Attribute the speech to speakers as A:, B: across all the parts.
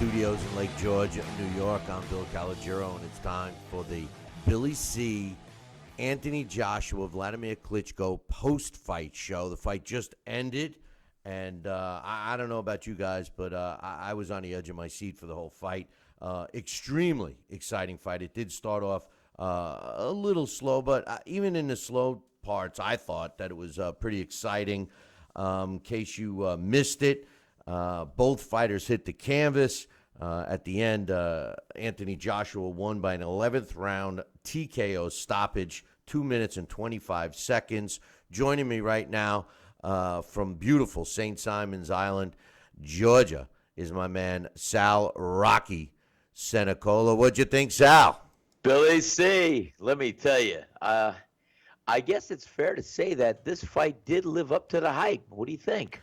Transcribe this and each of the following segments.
A: studios in Lake George, New York. I'm Bill Calogero, and it's time for the Billy C. Anthony Joshua, Wladimir Klitschko post-fight show. The fight just ended, and I don't know about you guys, but I was on the edge of my seat for the whole fight. Extremely exciting fight. It did start off a little slow, but even in the slow parts, I thought that it was pretty exciting. In case you missed it, both fighters hit the canvas. At the end, Anthony Joshua won by an 11th round TKO stoppage, 2 minutes and 25 seconds. Joining me right now from beautiful St. Simon's Island, Georgia, is my man Sal Rocky Senecola. What'd you think, Sal?
B: Billy C., let me tell you, I guess it's fair to say that this fight did live up to the hype. What do you think?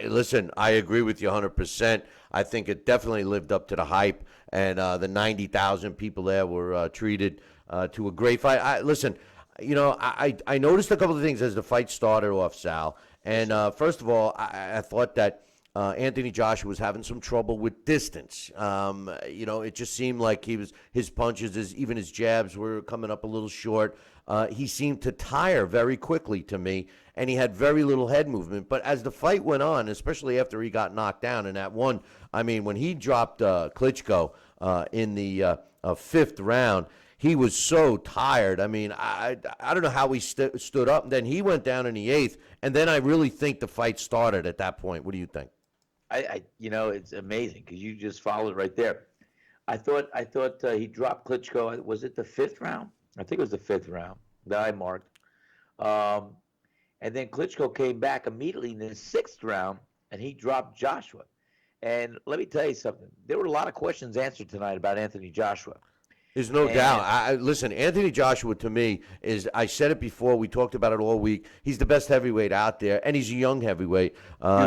A: Listen, I agree with you 100%. I think it definitely lived up to the hype, and the 90,000 people there were treated to a great fight. Listen, I noticed a couple of things as the fight started off, Sal. And first of all, I thought that Anthony Joshua was having some trouble with distance. It just seemed like his punches, even his jabs, were coming up a little short. He seemed to tire very quickly to me, and he had very little head movement. But as the fight went on, especially after he got knocked down in that one, when he dropped Klitschko in the fifth round, he was so tired. I don't know how he stood up, and then he went down in the eighth, and then I really think the fight started at that point. What do you think?
B: It's amazing because you just followed right there. I thought he dropped Klitschko. Was it the fifth round? I think it was the fifth round that I marked. And then Klitschko came back immediately in the sixth round, and he dropped Joshua. And let me tell you something. There were a lot of questions answered tonight about Anthony Joshua.
A: There's no doubt. Listen, Anthony Joshua, to me, I said it before, we talked about it all week, he's the best heavyweight out there, and he's a young heavyweight.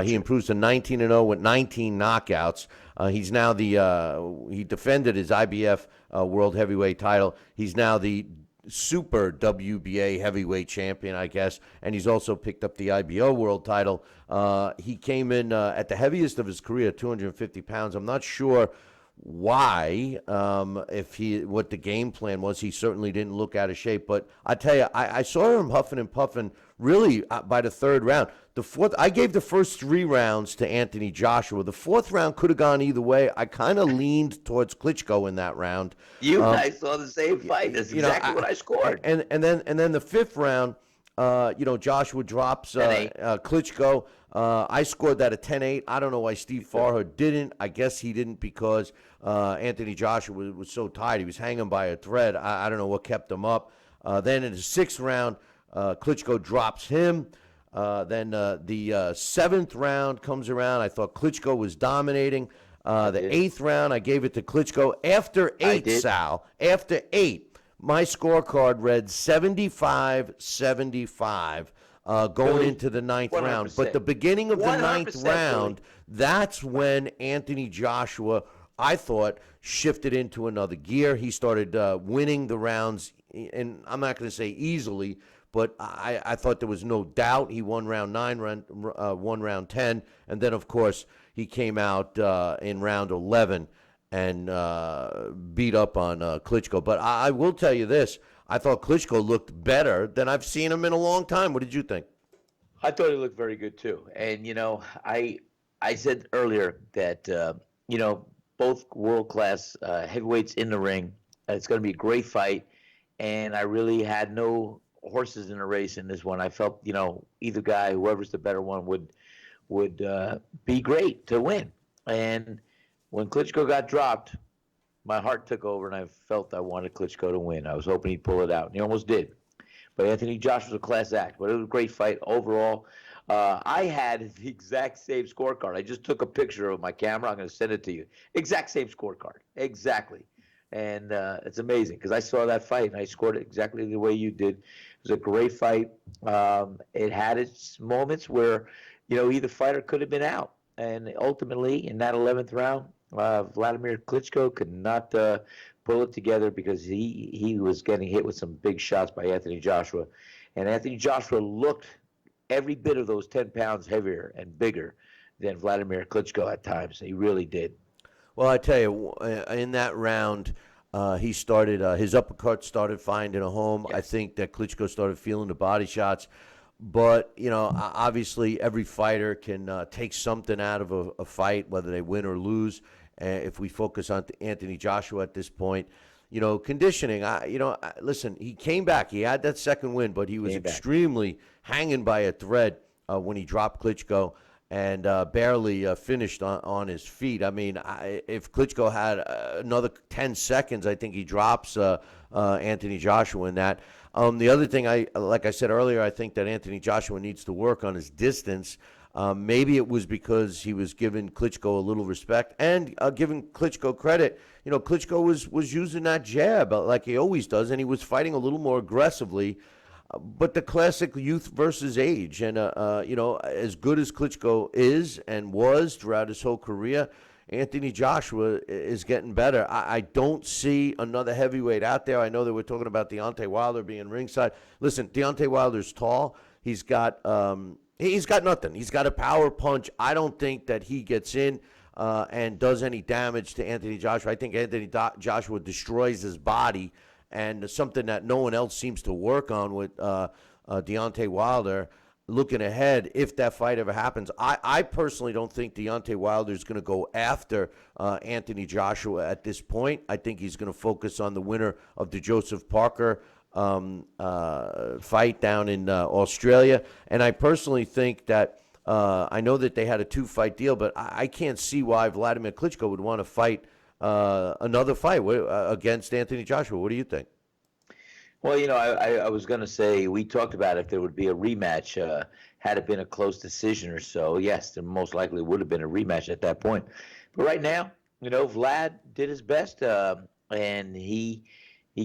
A: He improves to 19-0 with 19 knockouts. He's now he defended his IBF World Heavyweight title. He's now the Super WBA Heavyweight Champion, I guess, and he's also picked up the IBO World title. He came in at the heaviest of his career, 250 pounds. I'm not sure why, what the game plan was. He certainly didn't look out of shape, but I tell you, I saw him huffing and puffing really by the third round. The fourth, I gave the first 3 rounds to Anthony Joshua. The fourth round could have gone either way. I kind of leaned towards Klitschko in that round.
B: You guys saw the same fight. That's exactly what I scored.
A: And then the fifth round, Joshua drops Klitschko. I scored that at 10-8. I don't know why Steve Farhood didn't. I guess he didn't because Anthony Joshua was so tired. He was hanging by a thread. I don't know what kept him up. Then in the sixth round, Klitschko drops him. Then the seventh round comes around. I thought Klitschko was dominating. The eighth round, I gave it to Klitschko. After 8, Sal, after 8, my scorecard read 75-75 going into the ninth 100%. Round. But the beginning of the ninth round, that's when Anthony Joshua, I thought, shifted into another gear. He started winning the rounds, and I'm not going to say easily, but I thought there was no doubt. He won round 9, won round 10, and then, of course, he came out in round 11 and beat up on Klitschko. But I will tell you this. I thought Klitschko looked better than I've seen him in a long time. What did you think?
B: I thought he looked very good, too. And, I said earlier that, both world-class heavyweights in the ring. It's going to be a great fight. And I really had no horses in a race in this one. I felt, either guy, whoever's the better one, would be great to win. And when Klitschko got dropped, my heart took over, and I felt I wanted Klitschko to win. I was hoping he'd pull it out, and he almost did. But Anthony Joshua was a class act. But it was a great fight overall. I had the exact same scorecard. I just took a picture of my camera. I'm going to send it to you. Exact same scorecard. Exactly. And it's amazing because I saw that fight, and I scored it exactly the way you did. It was a great fight. It had its moments where, either fighter could have been out. And ultimately, in that 11th round, Wladimir Klitschko could not pull it together because he was getting hit with some big shots by Anthony Joshua. And Anthony Joshua looked every bit of those 10 pounds heavier and bigger than Wladimir Klitschko at times. He really did.
A: Well, I tell you, in that round, he started his uppercut started finding a home. I
B: Yes.
A: think that Klitschko started feeling the body shots, but obviously every fighter can take something out of a fight, whether they win or lose. If we focus on Anthony Joshua at this point, conditioning. Listen, he came back. He had that second win, but he was
B: Came back.
A: extremely hanging by a thread when he dropped Klitschko and barely finished on his feet. I mean, if Klitschko had another 10 seconds, I think he drops Anthony Joshua in that. The other thing, like I said earlier, I think that Anthony Joshua needs to work on his distance. Maybe it was because he was giving Klitschko a little respect and giving Klitschko credit. Klitschko was using that jab like he always does, and he was fighting a little more aggressively. But the classic youth versus age, and as good as Klitschko is and was throughout his whole career, Anthony Joshua is getting better. I don't see another heavyweight out there. I know that we're talking about Deontay Wilder being ringside. Listen, Deontay Wilder's tall. He's got nothing. He's got a power punch. I don't think that he gets in and does any damage to Anthony Joshua. I think Anthony Joshua destroys his body, and something that no one else seems to work on with Deontay Wilder. Looking ahead, if that fight ever happens, I personally don't think Deontay Wilder is going to go after Anthony Joshua at this point. I think he's going to focus on the winner of the Joseph Parker fight down in Australia. And I personally think that I know that they had a 2-fight deal, but I can't see why Wladimir Klitschko would want to fight another fight against Anthony Joshua. What do you think?
B: Well, I was going to say we talked about if there would be a rematch, had it been a close decision or so. Yes, there most likely would have been a rematch at that point. But right now, Vlad did his best, and he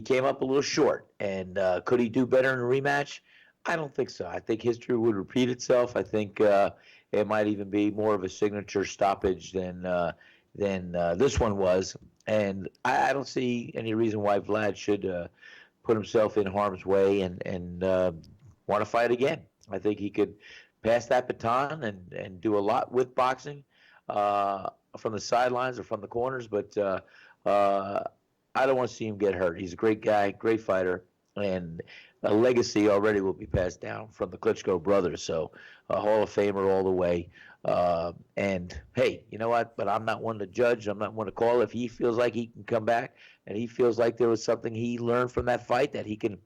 B: came up a little short. And could he do better in a rematch? I don't think so. I think history would repeat itself. I think it might even be more of a signature stoppage than this one was. And I don't see any reason why Vlad should put himself in harm's way and want to fight again. I think he could pass that baton and do a lot with boxing from the sidelines or from the corners, but I don't want to see him get hurt. He's a great guy, great fighter, and a legacy already will be passed down from the Klitschko brothers, so a Hall of Famer all the way. And hey, you know what? But I'm not one to judge. I'm not one to call. If he feels like he can come back and he feels like there was something he learned from that fight that he can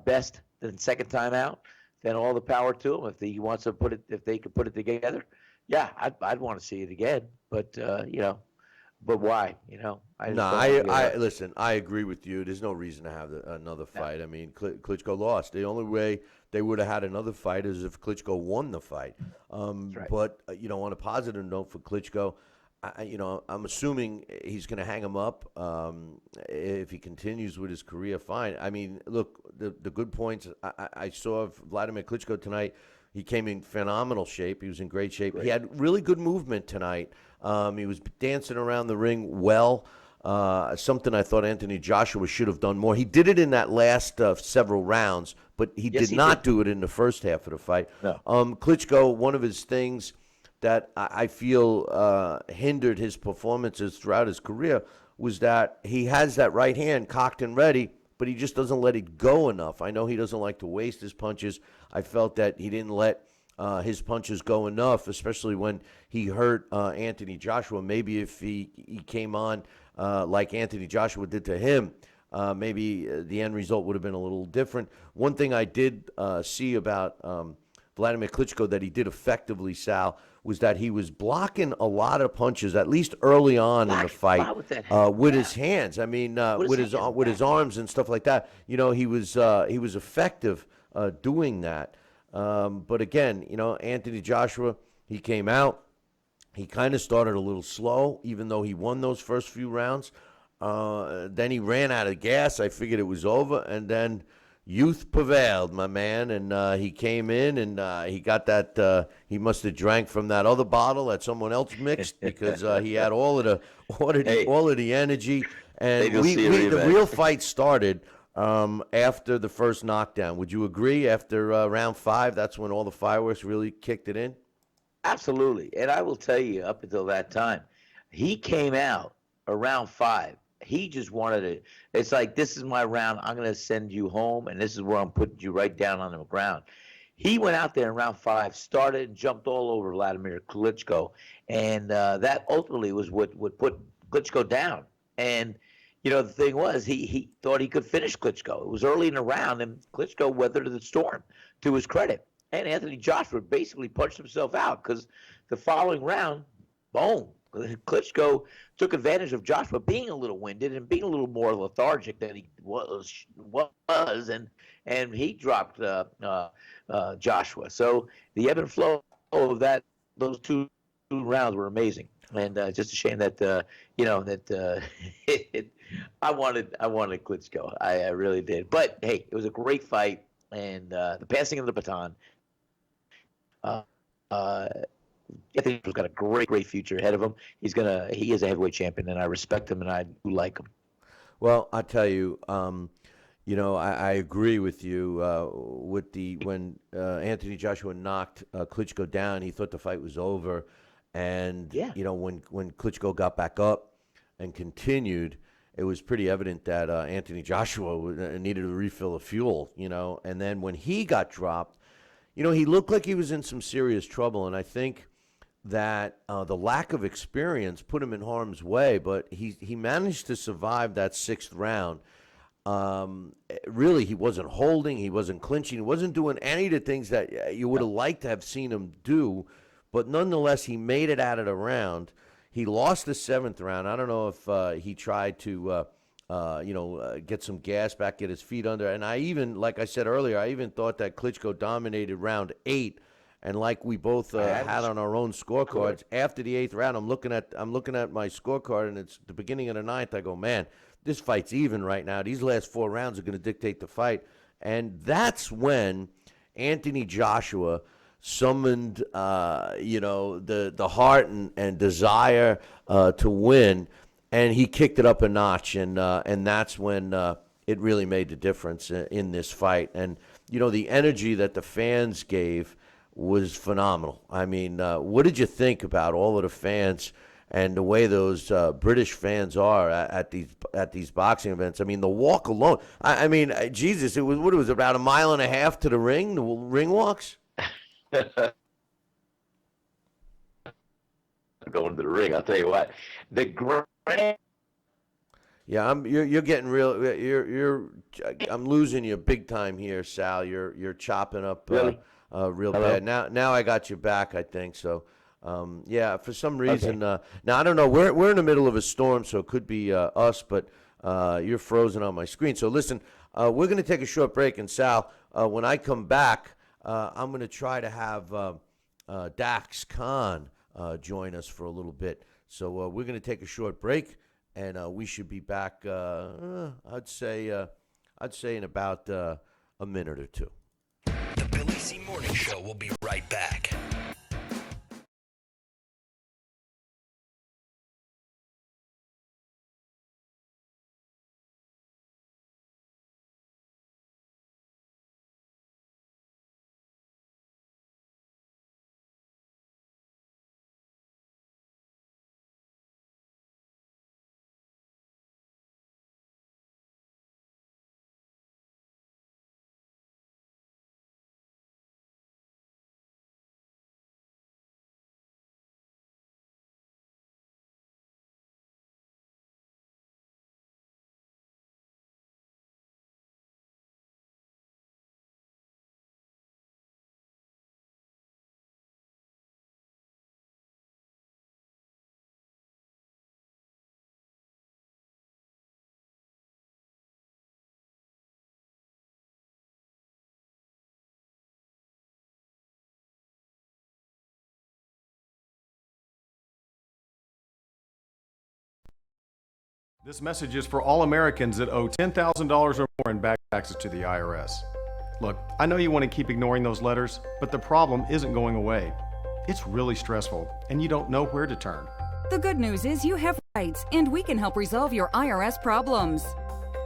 B: best the second time out, then all the power to him. If he wants to put it, if they could put it together, yeah, I'd want to see it again. But but why? I just
A: No,
B: don't wanna get
A: listen. I agree with you. There's no reason to have another fight. I mean, Klitschko lost. The only way they would have had another fight is if Klitschko won the fight.
B: right.
A: But on a positive note for Klitschko, I'm assuming he's going to hang him up if he continues with his career. Fine. I mean, look, the good points. I saw Wladimir Klitschko tonight. He came in phenomenal shape. He was in great shape. He had really good movement tonight. He was dancing around the ring well. Something I thought Anthony Joshua should have done more. He did it in that last several rounds, but he
B: Yes,
A: did
B: he
A: not
B: did.
A: do it in the first half of the fight.
B: No.
A: Klitschko, one of his things that I feel hindered his performances throughout his career was that he has that right hand cocked and ready, but he just doesn't let it go enough. I know he doesn't like to waste his punches. I felt that he didn't let his punches go enough, especially when he hurt Anthony Joshua. Maybe if he came on like Anthony Joshua did to him, maybe the end result would have been a little different. One thing I did see about Wladimir Klitschko that he did effectively, Sal, was that he was blocking a lot of punches, at least early on in the fight,
B: With that hand.
A: with his hands. I mean, with his arms and stuff like that. He was effective doing that. But again, Anthony Joshua, he came out. He kind of started a little slow, even though he won those first few rounds. Then he ran out of gas. I figured it was over, and then youth prevailed, my man, and he came in and he got that. He must have drank from that other bottle that someone else mixed because he had all of the energy. And
B: Maybe you'll see a
A: the
B: rematch.
A: real fight started after the first knockdown. Would you agree? After round 5, that's when all the fireworks really kicked it in.
B: Absolutely. And I will tell you, up until that time, He came out around 5. He just wanted to. It's like, this is my round. I'm going to send you home, and this is where I'm putting you right down on the ground. He went out there in round 5, started and jumped all over Vladimir Klitschko, and that ultimately was what would put Klitschko down. And the thing was, he thought he could finish Klitschko. It was early in the round, and Klitschko weathered the storm, to his credit. And Anthony Joshua basically punched himself out because the following round, boom, Klitschko took advantage of Joshua being a little winded and being a little more lethargic than he was, and he dropped Joshua. So the ebb and flow of those two rounds were amazing, and just a shame that I wanted Klitschko. I really did. But hey, it was a great fight, and the passing of the baton. I think he's got a great future ahead of him. He is a heavyweight champion, and I respect him, and I do like him.
A: Well, I tell you, I agree with you. When Anthony Joshua knocked Klitschko down, he thought the fight was over, and
B: Yeah.
A: When Klitschko got back up and continued, it was pretty evident that Anthony Joshua needed a refill of fuel. And then when he got dropped, he looked like he was in some serious trouble, and I think that the lack of experience put him in harm's way, but he managed to survive that 6th round. Really, he wasn't holding, he wasn't clinching, he wasn't doing any of the things that you would have liked to have seen him do, but nonetheless, he made it out of the round. He lost the 7th round. I don't know if he tried to, get some gas back, get his feet under. And like I said earlier, I even thought that Klitschko dominated round 8. And like we both had on our own scorecards, after the 8th round, I'm looking at my scorecard, and it's the beginning of the 9th. I go, man, this fight's even right now. These last 4 rounds are going to dictate the fight. And that's when Anthony Joshua summoned, the heart and desire to win, and he kicked it up a notch. And that's when it really made the difference in this fight. And the energy that the fans gave was phenomenal. I mean, what did you think about all of the fans and the way those British fans are at these boxing events? I mean, the walk alone. I mean, Jesus, it was about a mile and a half to the ring. The ring walks.
B: Going to the ring, I'll tell you what. The grand.
A: Yeah, you're getting real. I'm losing you big time here, Sal. You're chopping up.
B: Really?
A: Real
B: Hello?
A: bad. Now I got you back, I think. So, yeah, for some reason,
B: Okay.
A: now I don't know. We're in the middle of a storm, so it could be us, but you're frozen on my screen. So listen, we're going to take a short break, and Sal, when I come back, I'm going to try to have Dax Khan join us for a little bit. So we're going to take a short break, and we should be back. I'd say in about a minute or two.
C: The Billy C. Morning Show will be right back.
D: This message is for all Americans that owe $10,000 or more in back taxes to the IRS. Look, I know you want to keep ignoring those letters, but the problem isn't going away. It's really stressful, and you don't know where to turn.
E: The good news is you have rights, and we can help resolve your IRS problems.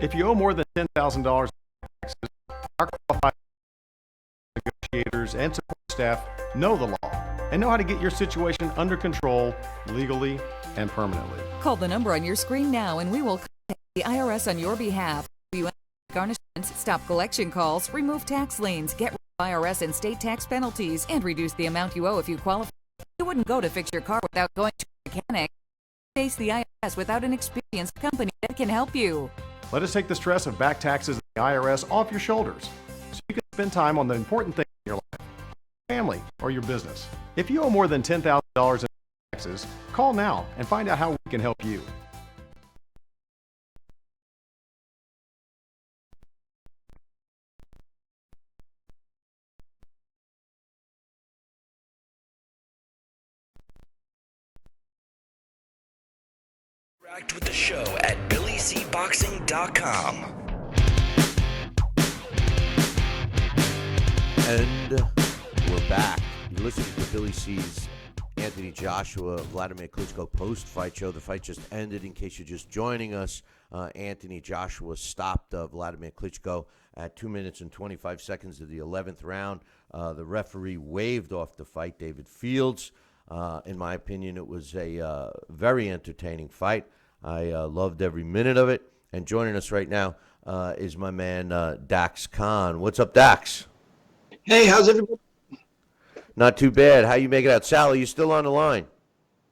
D: If you owe more than $10,000 in taxes, our qualified negotiators and support staff know the law and know how to get your situation under control legally and permanently.
E: Call the number on your screen now and we will contact the IRS on your behalf. You garnishments, stop collection calls, remove tax liens, get rid of IRS and state tax penalties, and reduce the amount you owe if you qualify. You wouldn't go to fix your car without going to a mechanic. Face the IRS without an experienced company that can help you.
D: Let us take the stress of back taxes and the IRS off your shoulders so you can spend time on the important things in your life, family, or your business. If you owe more than $10,000 in taxes, call now and find out how we can help you.
C: Interact with the show at BillyCBoxing.com.
A: And we're back. You're listening to Billy C's Anthony Joshua, Wladimir Klitschko post-fight show. The fight just ended. In case you're just joining us, Anthony Joshua stopped Wladimir Klitschko at 2 minutes and 25 seconds of the 11th round. The referee waved off the fight, David Fields. In my opinion, it was a very entertaining fight. I loved every minute of it. And joining us right now is my man, Dax Khan. What's up, Dax?
F: Hey, how's everybody?
A: Not too bad. How you make it out? Sal, are you still on the line?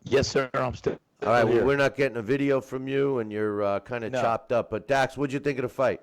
B: Yes, sir. I'm still.
A: All right, well,
B: here.
A: we're not getting a video from you, and you're kind of chopped up. But, Dax, what'd you think of the fight?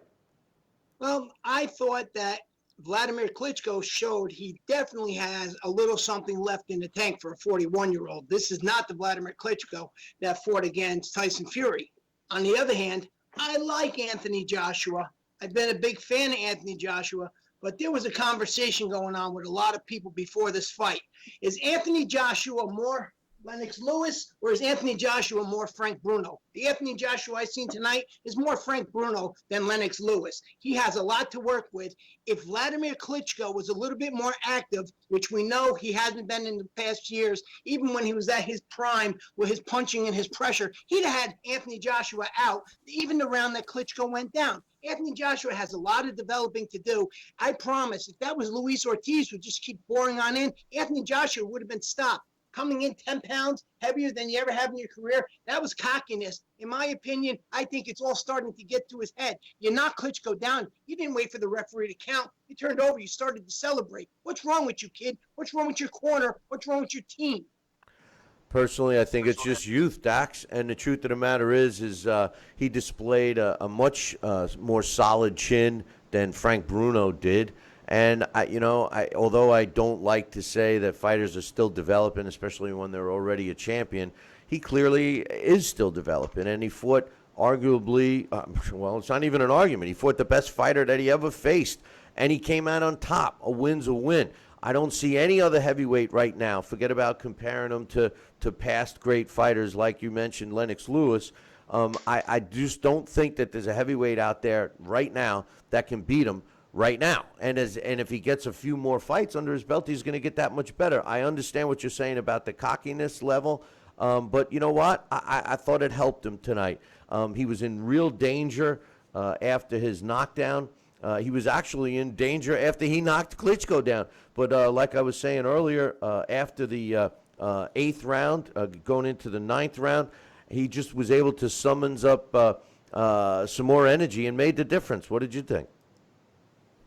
F: Well, I thought that Wladimir Klitschko showed he definitely has a little something left in the tank for a 41-year-old. This is not the Wladimir Klitschko that fought against Tyson Fury. On the other hand, I like Anthony Joshua. I've been a big fan of Anthony Joshua, but there was a conversation going on with a lot of people before this fight. Is Anthony Joshua more Lennox Lewis, or is Anthony Joshua more Frank Bruno? The Anthony Joshua I've seen tonight is more Frank Bruno than Lennox Lewis. He has a lot to work with. If Wladimir Klitschko was a little bit more active, which we know he hasn't been in the past years, even when he was at his prime with his punching and his pressure, he'd have had Anthony Joshua out, even the round that Klitschko went down. Anthony Joshua has a lot of developing to do. I promise, if that was Luis Ortiz who just keep pouring on in, Anthony Joshua would have been stopped. Coming in 10 pounds heavier than you ever have in your career, that was cockiness. In my opinion, I think it's all starting to get to his head. You knocked Klitschko down. You didn't wait for the referee to count. You turned over. You started to celebrate. What's wrong with you, kid? What's wrong with your corner? What's wrong with your team?
A: Personally, I think it's just youth, Dax. And the truth of the matter is he displayed a much more solid chin than Frank Bruno did. And, although I don't like to say that fighters are still developing, especially when they're already a champion, he clearly is still developing. And he fought arguably, well, it's not even an argument. He fought the best fighter that he ever faced, and he came out on top. A win's a win. I don't see any other heavyweight right now. Forget about comparing him to past great fighters like you mentioned, Lennox Lewis. I just don't think that there's a heavyweight out there right now that can beat him right now. And if he gets a few more fights under his belt, he's going to get that much better. I understand what you're saying about the cockiness level, but you know what? I thought it helped him tonight. He was in real danger after his knockdown. He was actually in danger after he knocked Klitschko down. But like I was saying earlier, after the 8th round, going into the 9th round, he just was able to summons up some more energy and made the difference. What did you think?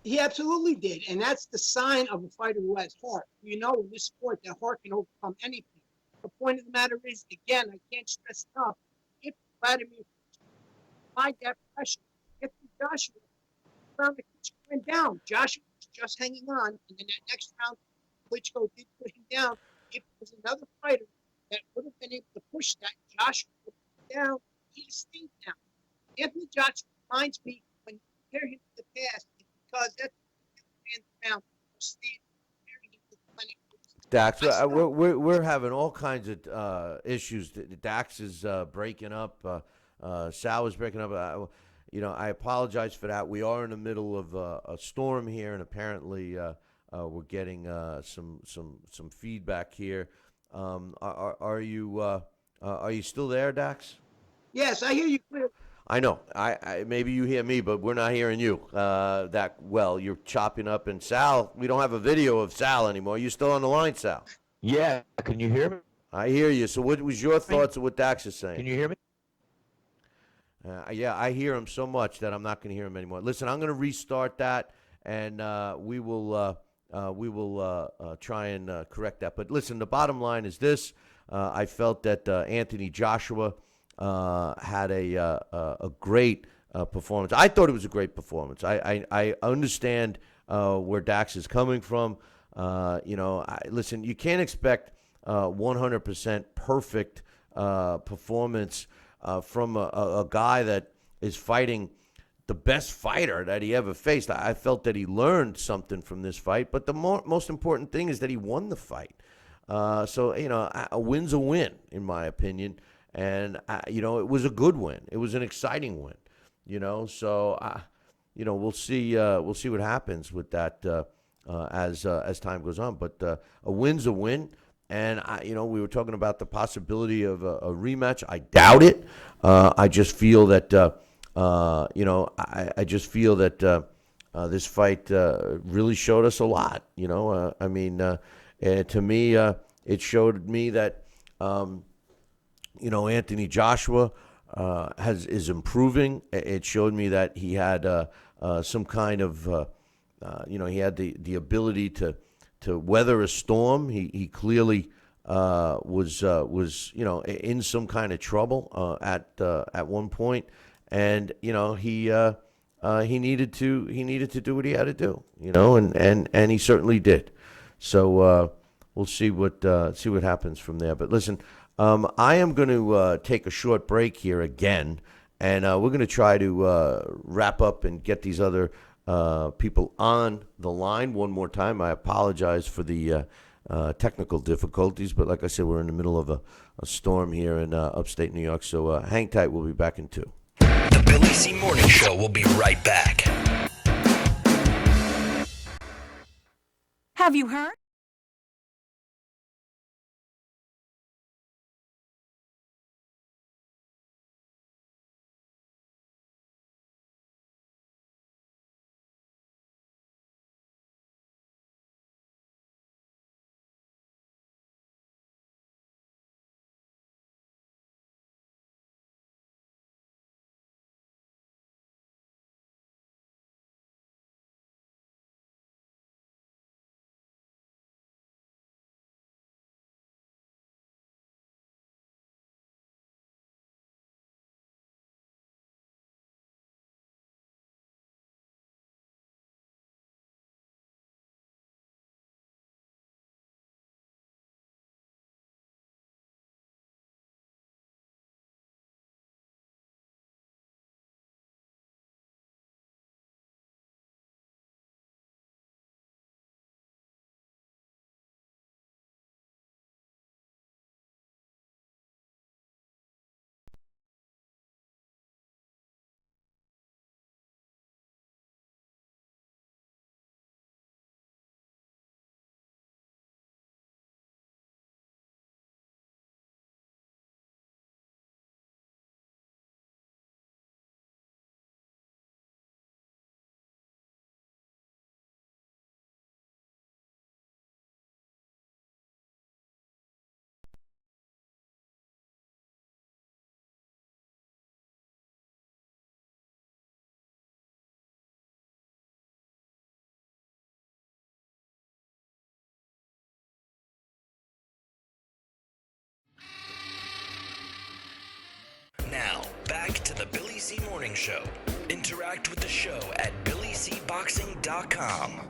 F: He absolutely did. And that's the sign of a fighter who has heart. You know, in this sport, that heart can overcome anything. The point of the matter is, again, I can't stress enough, if Wladimir applied that pressure, if Joshua round the Klitschko went down, Joshua was just hanging on, and then that next round, Klitschko did put him down. If there was another fighter that would have been able to push that, Joshua would have been down, he'd have stayed down. Anthony Joshua reminds me, when you compare him to the past, because that's down.
A: Dax, we're having all kinds of issues. Dax is breaking up. Sal is breaking up. I apologize for that. We are in the middle of a storm here, and apparently we're getting some feedback here. Are you still there, Dax?
F: Yes, I hear you clearly.
A: I know. I maybe you hear me, but we're not hearing you that well. You're chopping up. And Sal, we don't have a video of Sal anymore. You still on the line, Sal?
B: Yeah, can you hear me?
A: I hear you. So what was your thoughts of what Dax is saying?
B: Can you hear me?
A: Yeah, I hear him so much that I'm not going to hear him anymore. Listen, I'm going to restart that, and we will try and correct that. But listen, the bottom line is this: I felt that Anthony Joshua had a great performance. I thought it was a great performance. I understand where Dax is coming from. Listen, you can't expect 100% perfect performance from a guy that is fighting the best fighter that he ever faced. I felt that he learned something from this fight, but the most important thing is that he won the fight. A win's a win, in my opinion, and it was a good win. It was an exciting win. We'll see. We'll see what happens with that as time goes on. But a win's a win. And we were talking about the possibility of a rematch. I doubt it. I just feel that I just feel that this fight really showed us a lot. To me, it showed me that Anthony Joshua is improving. It showed me that he had some kind of he had the ability to weather a storm. He clearly was in some kind of trouble at one point, and he needed to do what he had to do, and he certainly did. So we'll see what happens from there. But listen, I am going to take a short break here again, and we're going to try to wrap up and get these other people on the line one more time. I apologize for the technical difficulties, but like I said, we're in the middle of a storm here in upstate New York, so hang tight. We'll be back in 2.
C: The Billy C. Morning Show will be right back.
G: Have you heard?
C: Now, back to the Billy C. Morning Show. Interact with the show at BillyCBoxing.com.